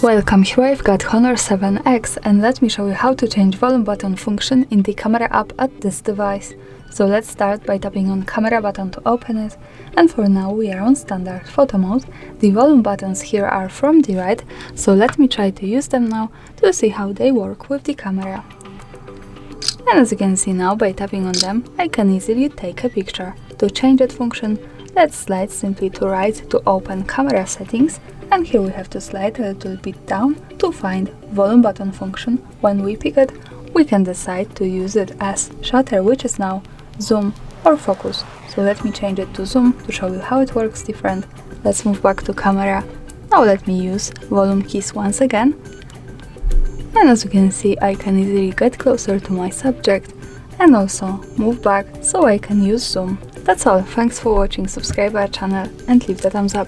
Welcome HUAWEI, I've got Honor 7X and let me show you how to change volume button function in the camera app at this device. So let's start by tapping on camera button to open it, and for now we are on standard photo mode. The volume buttons here are from the right, so let me try to use them now to see how they work with the camera. And as you can see now, by tapping on them I can easily take a picture. To change that function, let's slide simply to right to open camera settings, and here we have to slide a little bit down to find volume button function. When we pick it, we can decide to use it as shutter, which is now zoom or focus. So let me change it to zoom to show you how it works different. Let's move back to camera. Now let me use volume keys once again. And as you can see, I can easily get closer to my subject and also move back so I can use zoom. That's all. Thanks for watching, subscribe our channel and leave the thumbs up.